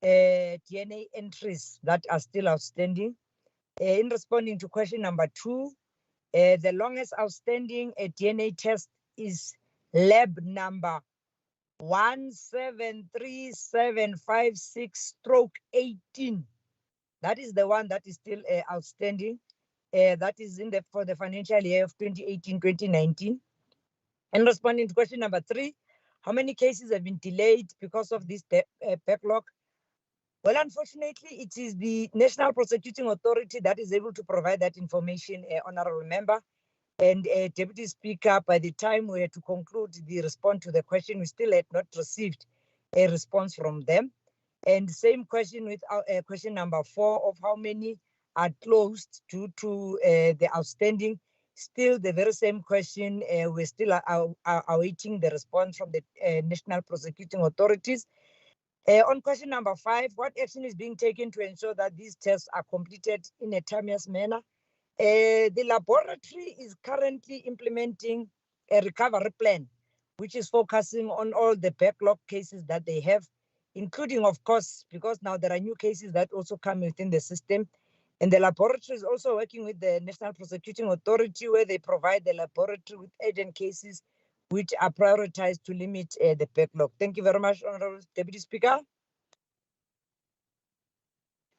DNA entries that are still outstanding. In responding to question number 2, the longest outstanding DNA test is lab number 173756/18. That is the one that is still outstanding. That is for the financial year of 2018-2019. And responding to question number 3, how many cases have been delayed because of this backlog? Well, unfortunately, it is the National Prosecuting Authority that is able to provide that information, Honorable Member. And Deputy Speaker, by the time we had to conclude the response to the question, we still had not received a response from them. And same question with question number 4 of how many are closed due to the outstanding. Still the very same question. We're still awaiting the response from the National Prosecuting Authorities. On question number 5, what action is being taken to ensure that these tests are completed in a timeous manner? The laboratory is currently implementing a recovery plan, which is focusing on all the backlog cases that they have, including, of course, because now there are new cases that also come within the system. And the laboratory is also working with the National Prosecuting Authority, where they provide the laboratory with urgent cases which are prioritized to limit the backlog. Thank you very much, Honorable Deputy Speaker.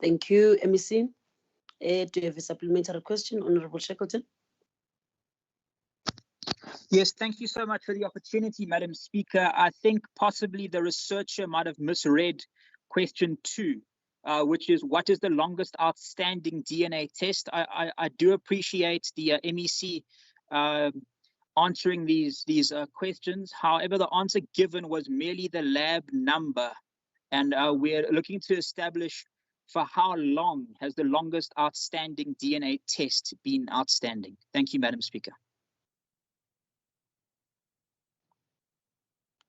Thank you, MEC. Do you have a supplementary question, Honorable Shackleton? Yes, thank you so much for the opportunity, Madam Speaker. I think possibly the researcher might have misread question 2, which is what is the longest outstanding DNA test? I do appreciate the MEC answering these questions. However, the answer given was merely the lab number, and we're looking to establish for how long has the longest outstanding DNA test been outstanding. Thank you, Madam Speaker.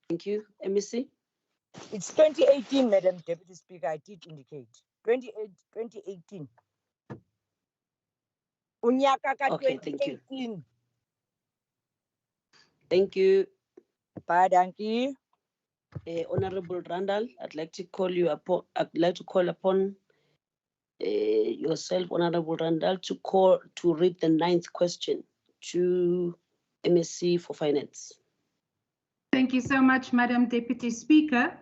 Thank you, MEC. It's 2018, Madam Deputy Speaker. I did indicate 2018. Okay, thank you. Thank you. Padanki. Honorable Randall, I'd like to call you upon. I'd like to call upon yourself, Honorable Randall, to read the 9th question to MSc for Finance. Thank you so much, Madam Deputy Speaker.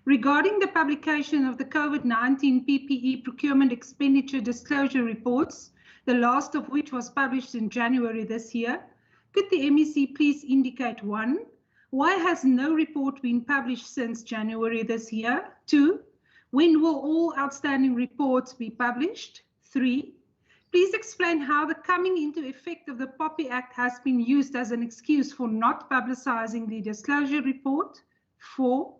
Regarding the publication of the COVID-19 PPE procurement expenditure disclosure reports, the last of which was published in January this year, could the MEC please indicate 1, why has no report been published since January this year? 2, when will all outstanding reports be published? 3, please explain how the coming into effect of the POPI Act has been used as an excuse for not publicizing the disclosure report. 4,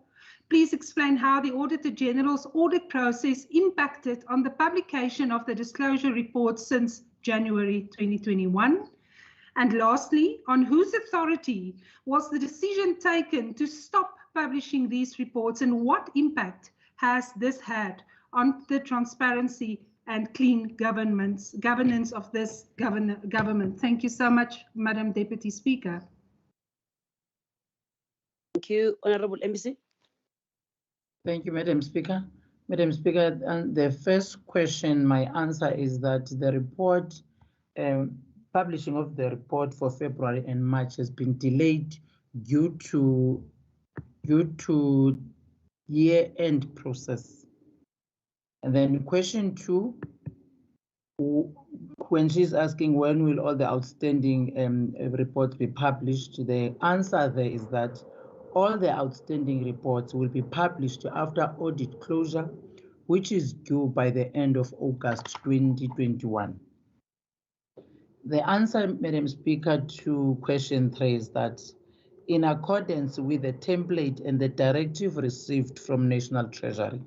please explain how the Auditor General's audit process impacted on the publication of the disclosure report since January 2021. And lastly, on whose authority was the decision taken to stop publishing these reports, and what impact has this had on the transparency and clean governance of this government? Thank you so much, Madam Deputy Speaker. Thank you, Honorable MEC. Thank you, Madam Speaker. Madam Speaker, and the first question, my answer is that the report, publishing of the report for February and March has been delayed due to year-end process. And then question 2, when she's asking when will all the outstanding reports be published, the answer there is that all the outstanding reports will be published after audit closure, which is due by the end of August 2021. The answer, Madam Speaker, to question 3 is that in accordance with the template and the directive received from National Treasury.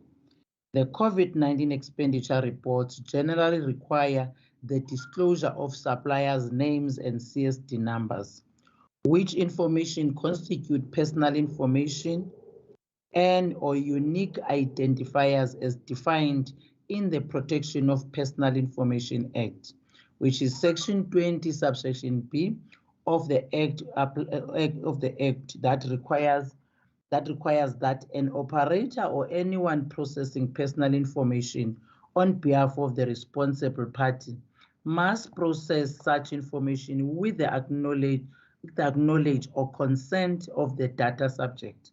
The COVID-19 expenditure reports generally require the disclosure of suppliers' names and CSD numbers, which information constitute personal information and or unique identifiers as defined in the Protection of Personal Information Act, which is Section 20, subsection B of the Act that requires that an operator or anyone processing personal information on behalf of the responsible party must process such information with the acknowledge or consent of the data subject,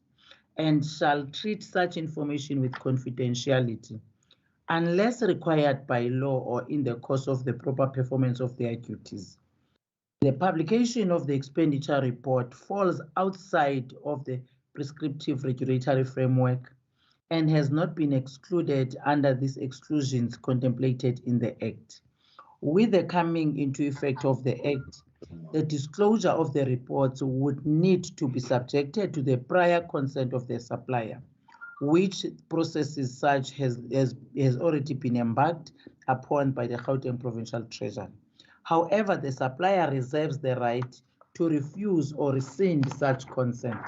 and shall treat such information with confidentiality unless required by law or in the course of the proper performance of their duties. The publication of the expenditure report falls outside of the prescriptive regulatory framework and has not been excluded under these exclusions contemplated in the Act. With the coming into effect of the Act, the disclosure of the reports would need to be subjected to the prior consent of the supplier, which processes such has already been embarked upon by the Gauteng Provincial Treasury. However, the supplier reserves the right to refuse or rescind such consent.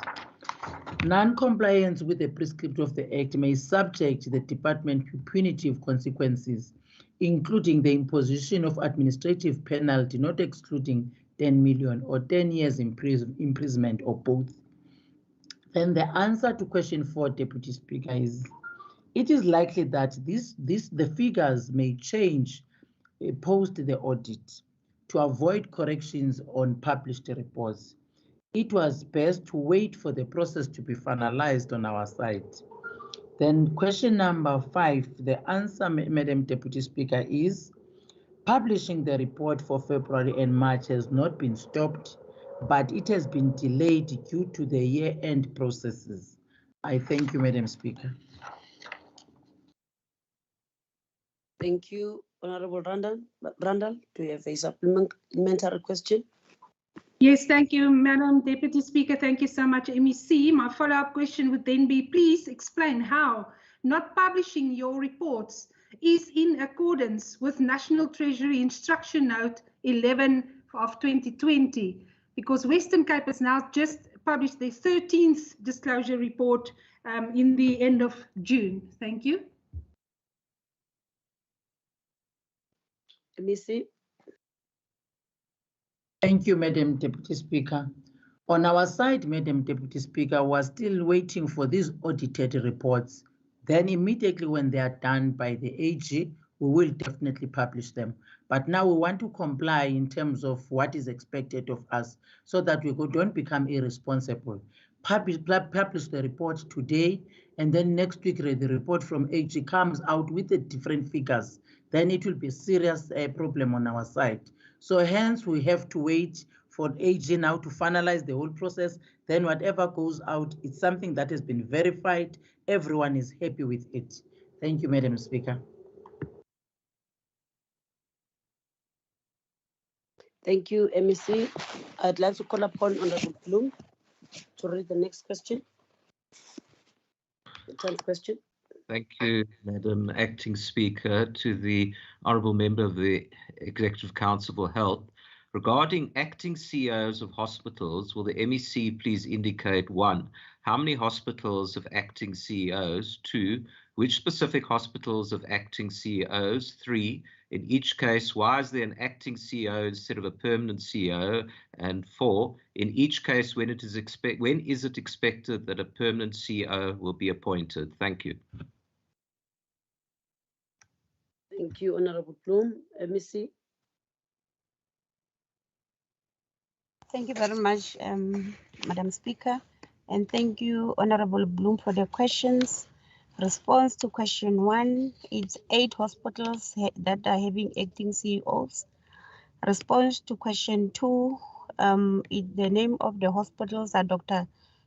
Non-compliance with the prescription of the Act may subject the department to punitive consequences, including the imposition of administrative penalty not excluding 10 million or 10 years imprisonment or both. Then the answer to question 4, Deputy Speaker, is it is likely that the figures may change post the audit to avoid corrections on published reports. It was best to wait for the process to be finalized on our side. Then question number 5, the answer, Madam Deputy Speaker, is publishing the report for February and March has not been stopped, but it has been delayed due to the year-end processes. I thank you, Madam Speaker. Thank you, Honorable Randall. Do you have a supplementary question? Yes, thank you, Madam Deputy Speaker. Thank you so much, MEC. My follow-up question would then be, please explain how not publishing your reports is in accordance with National Treasury Instruction Note 11 of 2020, because Western Cape has now just published their 13th disclosure report in the end of June. Thank you. MEC. Thank you, Madam Deputy Speaker. On our side, Madam Deputy Speaker, we're still waiting for these audited reports. Then immediately when they are done by the AG, we will definitely publish them. But now we want to comply in terms of what is expected of us so that we don't become irresponsible. Publish the report today, and then next week the report from AG comes out with the different figures. Then it will be a serious problem on our side. So hence we have to wait for AG now to finalize the whole process. Then whatever goes out, it's something that has been verified. Everyone is happy with it. Thank you, Madam Speaker. Thank you, MEC. I'd like to call upon Honorable Bloom to read the next question. The 10th question. Thank you, Madam Acting Speaker. To the Honourable Member of the Executive Council for Health, regarding acting CEOs of hospitals, will the MEC please indicate 1, how many hospitals have acting CEOs? 2, which specific hospitals have acting CEOs? 3, in each case, why is there an acting CEO instead of a permanent CEO? And 4, in each case, when is it expected that a permanent CEO will be appointed? Thank you. Thank you, Honorable Bloom. MEC. Thank you very much, Madam Speaker, and thank you, Honorable Bloom, for the questions. Response to question 1, it's 8 hospitals that are having acting CEOs. Response to question 2, the name of the hospitals are Dr.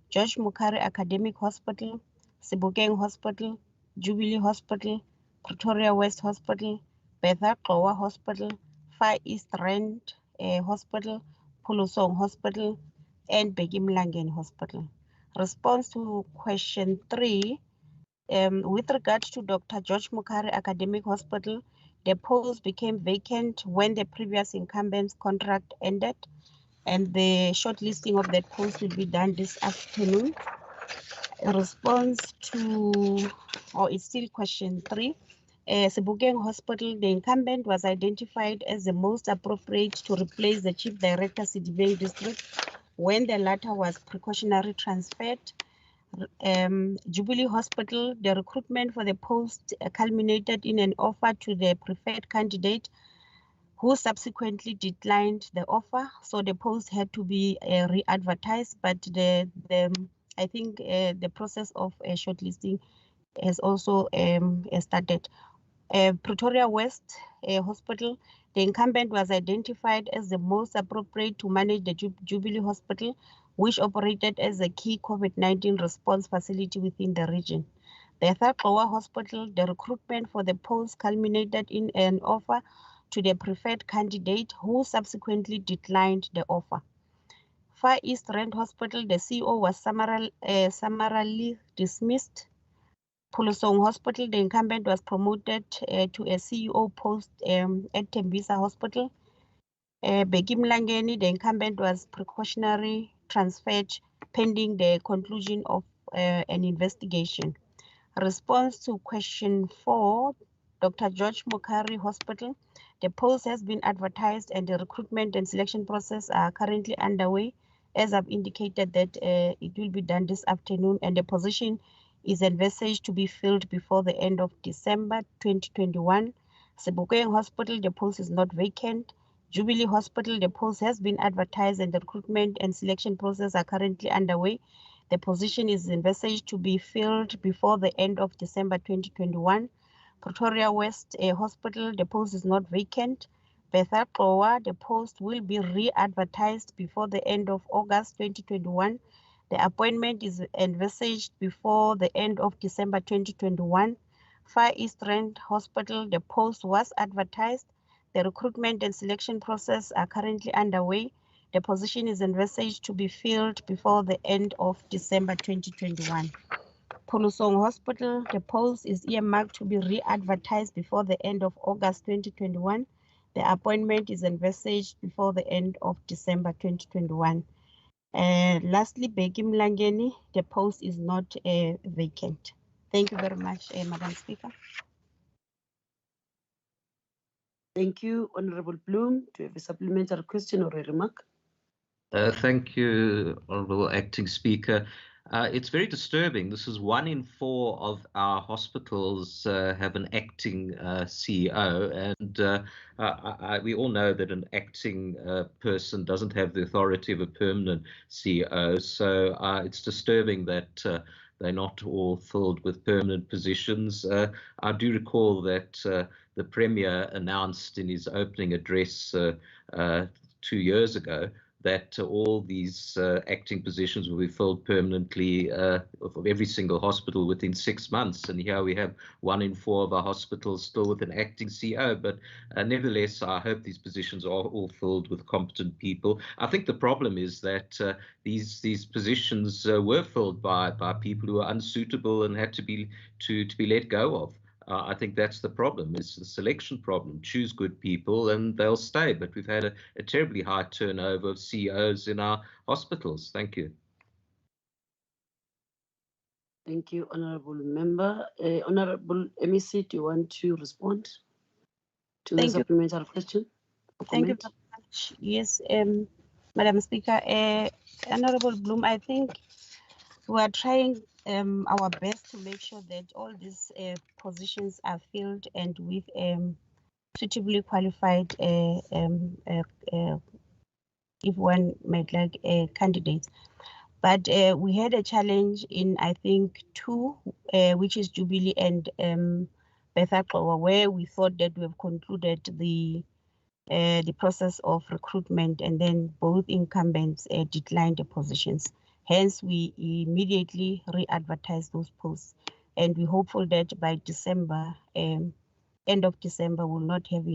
George Mukari Academic Hospital, Sebokeng Hospital, Jubilee Hospital, Pretoria West Hospital, Betha Qowa Hospital, Far East Rand Hospital, Pulosong Hospital, and Begimlangen Hospital. Response to question 3, with regard to Dr. George Mukari Academic Hospital, the post became vacant when the previous incumbent's contract ended, and the shortlisting of that post will be done this afternoon. A response to, or it's still question 3, Sebokeng Hospital, the incumbent was identified as the most appropriate to replace the Chief Director Sidibeng District when the latter was precautionary transferred. Jubilee Hospital, the recruitment for the post culminated in an offer to the preferred candidate who subsequently declined the offer, so the post had to be re-advertised, but I think the process of shortlisting has also started. Pretoria West Hospital, the incumbent was identified as the most appropriate to manage the Jubilee Hospital, which operated as a key COVID-19 response facility within the region. The Thaklowa Hospital, the recruitment for the post culminated in an offer to the preferred candidate who subsequently declined the offer. Far East Rand Hospital, the CEO was summarily dismissed. Pulosong Hospital, the incumbent was promoted to a CEO post at Tembisa Hospital. Begimlangeni, the incumbent was precautionary transferred pending the conclusion of an investigation. Response to question 4, Dr. George Mukari Hospital, the post has been advertised and the recruitment and selection process are currently underway. As I've indicated that it will be done this afternoon, and the position is envisaged to be filled before the end of December 2021. Sebokeng Hospital, the post is not vacant. Jubilee Hospital, the post has been advertised and the recruitment and selection process are currently underway. The position is envisaged to be filled before the end of December 2021. Pretoria West Hospital, the post is not vacant. Bethel-Qowa, the post will be re-advertised before the end of August 2021. The appointment is envisaged before the end of December 2021. Far East Rand Hospital, the post was advertised. The recruitment and selection process are currently underway. The position is envisaged to be filled before the end of December 2021. Pulosong Hospital, the post is earmarked to be re-advertised before the end of August 2021. The appointment is envisaged before the end of December 2021. Lastly, Begimlangeni, the post is not vacant. Thank you very much, Madam Speaker. Thank you, Honorable Bloom. Do you have a supplementary question or a remark? Thank you, Honourable Acting Speaker. It's very disturbing. This is 1 in 4 of our hospitals have an acting CEO, and we all know that an acting person doesn't have the authority of a permanent CEO. So it's disturbing that they're not all filled with permanent positions. I do recall that the Premier announced in his opening address 2 years ago that all these acting positions will be filled permanently of every single hospital within 6 months. And here we have 1 in 4 of our hospitals still with an acting CEO. But nevertheless, I hope these positions are all filled with competent people. I think the problem is that these positions were filled by people who are unsuitable and had to be let go of. I think that's the problem. It's the selection problem. Choose good people and they'll stay. But we've had a terribly high turnover of CEOs in our hospitals. Thank you. Thank you, Honourable Member. Honourable MEC, do you want to respond to the supplementary question? Thank you very much. Yes, Madam Speaker. Honourable Bloom, I think we are trying our best to make sure that all these positions are filled and with suitably qualified, if one might like, candidates. But we had a challenge in, I think, 2, which is Jubilee and Bethel-Qowa, where we thought that we have concluded the process of recruitment, and then both incumbents declined the positions. Hence, we immediately re-advertised those posts, and we're hopeful that by December, end of December, we'll not have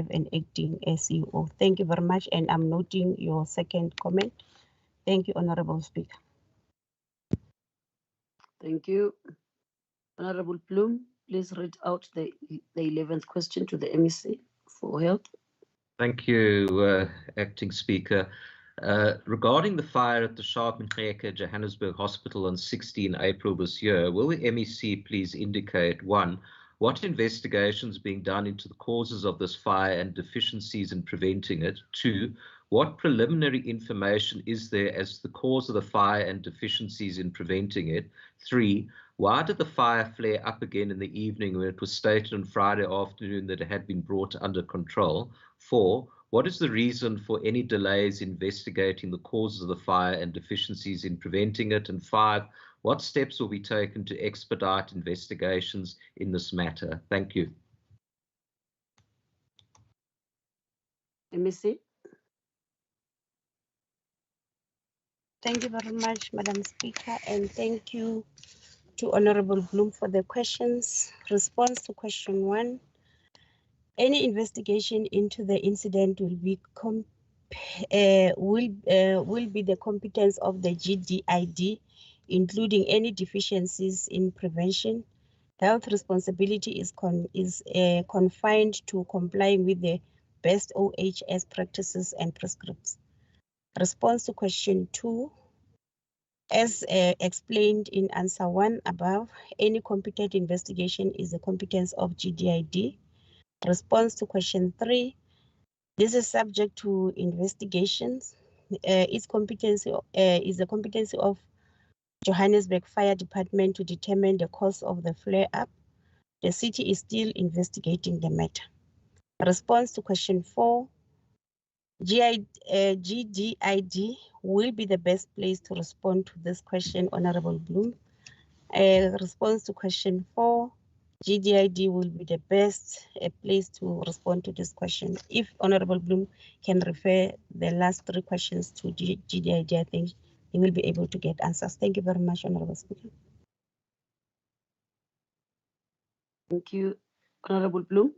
an acting CEO. Thank you very much, and I'm noting your second comment. Thank you, Honorable Speaker. Thank you. Honorable Bloom, please read out the 11th question to the MEC for health. Thank you, Acting Speaker. Regarding the fire at the Sharp and Johannesburg Hospital on 16 April this year, will the MEC please indicate, 1, what investigations being done into the causes of this fire and deficiencies in preventing it? 2, what preliminary information is there as to the cause of the fire and deficiencies in preventing it? 3, why did the fire flare up again in the evening when it was stated on Friday afternoon that it had been brought under control? 4, what is the reason for any delays investigating the causes of the fire and deficiencies in preventing it? And 5, what steps will be taken to expedite investigations in this matter? Thank you. MEC. Thank you very much, Madam Speaker, and thank you to Honorable Bloom for the questions. Response to question 1. Any investigation into the incident will be the competence of the GDID, including any deficiencies in prevention. Health responsibility is confined to complying with the best OHS practices and prescripts. Response to question 2. As explained in answer 1 above, any competent investigation is the competence of GDID. Response to question 3. This is subject to investigations. Its competency is the competency of Johannesburg Fire Department to determine the cause of the flare-up. The city is still investigating the matter. Response to question 4. GDID will be the best place to respond to this question, Honorable Bloom. Response to question 4. GDID will be the best place to respond to this question. If Honorable Bloom can refer the last 3 questions to GDID, I think he will be able to get answers. Thank you very much, Honorable Speaker. Thank you. Honorable Bloom.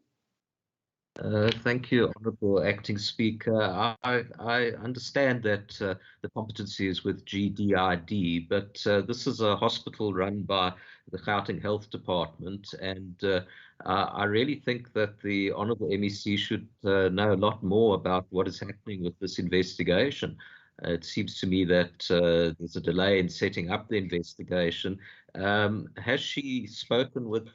Thank you, Honourable Acting Speaker. I understand that the competency is with GDID, but this is a hospital run by the Gauteng Health Department, and I really think that the Honourable MEC should know a lot more about what is happening with this investigation. It seems to me that there's a delay in setting up the investigation. Has she spoken with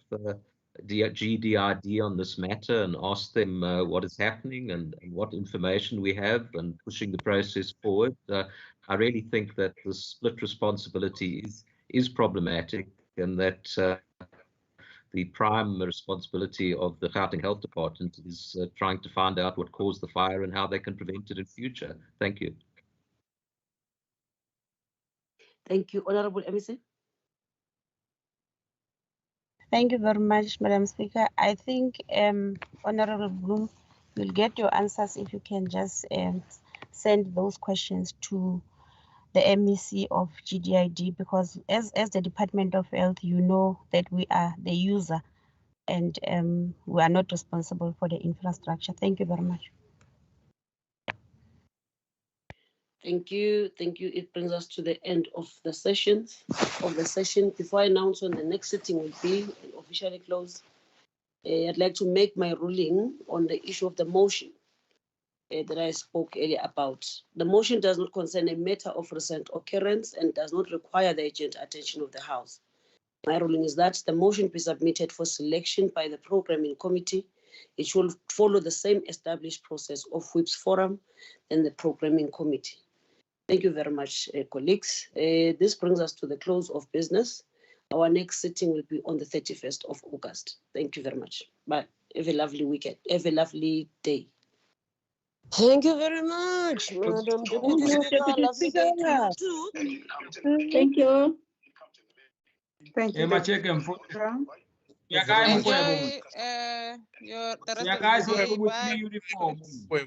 GDID on this matter and asked them what is happening and what information we have and pushing the process forward? I really think that the split responsibility is problematic, and that the prime responsibility of the Gauteng Health Department is trying to find out what caused the fire and how they can prevent it in future. Thank you. Thank you. Honorable MEC. Thank you very much, Madam Speaker. I think Honorable Bloom will get your answers if you can just send those questions to the MEC of GDID, because as the Department of Health, you know that we are the user and we are not responsible for the infrastructure. Thank you very much. Thank you. Thank you. It brings us to the end of the session. Before I announce when the next sitting will be and officially close, I'd like to make my ruling on the issue of the motion that I spoke earlier about. The motion does not concern a matter of recent occurrence and does not require the urgent attention of the House. My ruling is that the motion be submitted for selection by the Programming Committee. It should follow the same established process of Whips Forum and the Programming Committee. Thank you very much, colleagues. This brings us to the close of business. Our next sitting will be on the 31st of August. Thank you very much. Bye. Have a lovely weekend. Have a lovely day. Thank you very much, Madam Deputy Speaker. Lovely day to you too. Thank you. Thank you. Enjoy the your rest of the day. Bye.